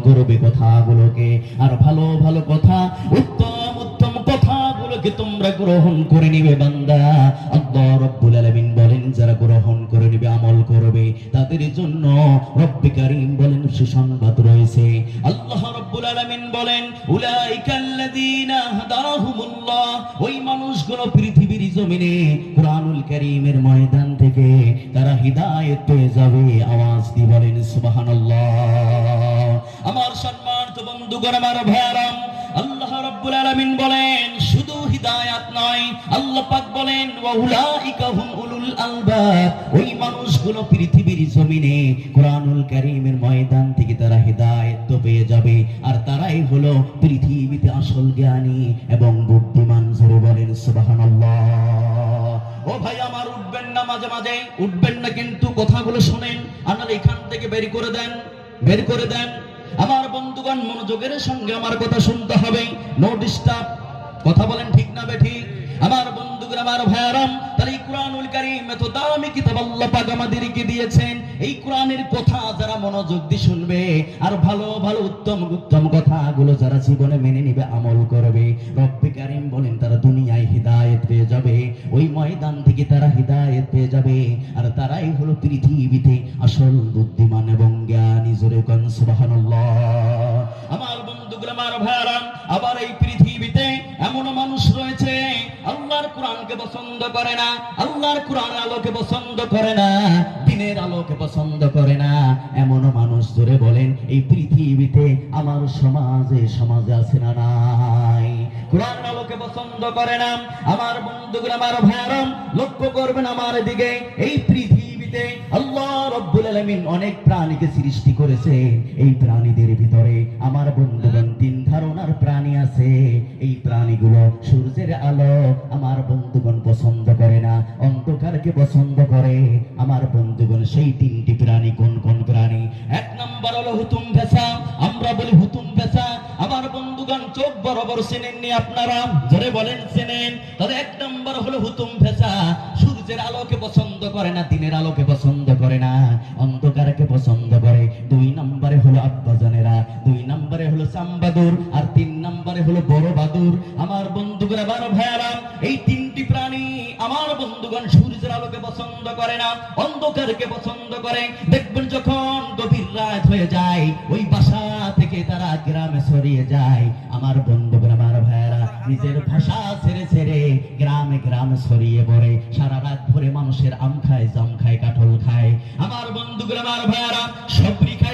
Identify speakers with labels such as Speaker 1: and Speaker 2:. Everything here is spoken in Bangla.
Speaker 1: করবে কথাগুলোকে, আর ভালো ভালো কথা, উত্তম উত্তম কথাগুলোকে তোমরা গ্রহণ করে নিবে বান্দা। আল্লাহ রাব্বুল আলামিন বলেন যারা গ্রহণ করে নিবে, আমল করবে, তাদের জন্য রব্বে কারীম বলেন সুসংবাদ রয়েছে। আল্লাহ রাব্বুল আলামিন বলেন উলাইকাল্লাযীনা হাদাহুমুল্লাহ, ওই মানুষগুলো পৃথিবীর জমিনে কুরআনুল কারীমের ময়দান থেকে তারা হিদায়াত পেয়ে যাবে। আওয়াজ দিয়ে বলেন সুবহানাল্লাহ। আমার সম্মানিত বন্ধুগণ, আমার ভাইরা, আল্লাহ রাব্বুল আলামিন বলেন শুধু হিদায়াত নয়, আল্লাহ পাক বলেন ওয়া উলাইকা হুম উলুল আলবাব, ওই মানুষগুলো পৃথিবীর জমিনে কুরআনুল কারীমের ময়দান থেকে তারা হিদায়াত পেয়ে যাবে, আর তারাই হলো পৃথিবীতে আসল জ্ঞানী এবং বুদ্ধিমান। জোরে বলেন সুবহানাল্লাহ। ও ভাই আমার, উঠবেন না মাঝে মাঝে, উঠবেন না, কিন্তু কথাগুলো শুনেন, আপনারা এখান থেকে বের করে দেন, বের করে দেন। আমার বন্ধুগণ, মনোযোগের সঙ্গে আমার কথা শুনতে হবে, নো ডিস্টার্ব। কথা বলেন ঠিক না বেঠিক? আমার বন্ধুগণ, আমার ভাইয়ারাম, তাহলে এই কুরআনুল কারীম এত দামি কিতাব আল্লাহ পাক আমাদেরকে দিয়েছেন। এই কোরআনের কথা যারা মনোযোগ দিয়ে শুনবে, আর ভালো ভালো উত্তম উত্তম কথাগুলো যারা জীবনে মেনে নিবে, আমল করবে, রব্বে কারীম বলেন তারা দুনিয়ায় হিদায়াত পেয়ে যাবে, ওই ময়দান থেকে তারা হিদায়াত পেয়ে যাবে, আর তারাই হলো পৃথিবীতে আসল বুদ্ধিমান এবং জ্ঞানী। জোরে কোন সুবহানাল্লাহ। আমার বন্ধুগুলো, আমার ভাইয়ারাম, আবার এই পৃথিবীতে এমন মানুষ রয়েছে আল্লাহর কোরআনকে পছন্দ করে না, আল্লাহর কোরআনের আলোকে পছন্দ করে না, দিনের আলোকে পছন্দ করে না। এমন মানুষ, জোরে বলেন, এই পৃথিবীতে আমার সমাজে আছে না নাই? কোরআনের আলোকে পছন্দ করে না। আমার বন্ধুগুলো, আমার ভাইয়ারাম, লক্ষ্য করবেন আমার দিকে। এই পৃথিবীতে আল্লাহ রাব্বুল আলামিন অনেক প্রাণীকে সৃষ্টি করেছে। এই প্রাণীদের ভিতরে আমার বন্ধুগণ তিন ধরনের প্রাণী আছে। এই প্রাণীগুলো সূর্যের আলো আমার বন্ধুগণ পছন্দ করে না, অন্ধকারকে পছন্দ করে। আমার বন্ধুগণ, সেই তিনটি প্রাণী কোন কোন প্রাণী? এক নম্বর হলো হুতুম ফেসা, আমরা বলি হুতুম ফেসা। আমার বন্ধুগণ, চোখ বরাবর চেনেননি আপনারা? জোরে বলেন চেনেন? তবে এক নম্বর হলো হুতুম ফেসা, সূর্যের আলোকে পছন্দ করে না, দিনের আলোকে পছন্দ করে না, অন্ধকারকে পছন্দ করে। দুই নম্বরে হলো আব্বাজানেরা, দুই নম্বরে হলো চাম্বাদুর, আর তিন নম্বরে হলো বড় বাদুর। আমার বন্ধুগণ, আমার ভাইয়ারা, এই তিনটি প্রাণী আমার বন্ধুগণ সূর্যের আলোকে পছন্দ করে না, অন্ধকারকে পছন্দ করে। দেখবেন যখন গভীর রাত হয়ে যায়, ওই বাসা থেকে তারা গ্রামে ছড়িয়ে যায়। আমার বন্ধুগণ, আমার ভাইয়ারা, নিজের ভাষা ছেড়ে ছেড়ে গ্রামে গ্রামে ছড়িয়ে পড়ে, সারা রাত ধরে মানুষের আম খায়, জাম খায়, কাঁঠাল খায়। আমার বন্ধুগণ, আমার ভাইয়ারা, সবরি খায়,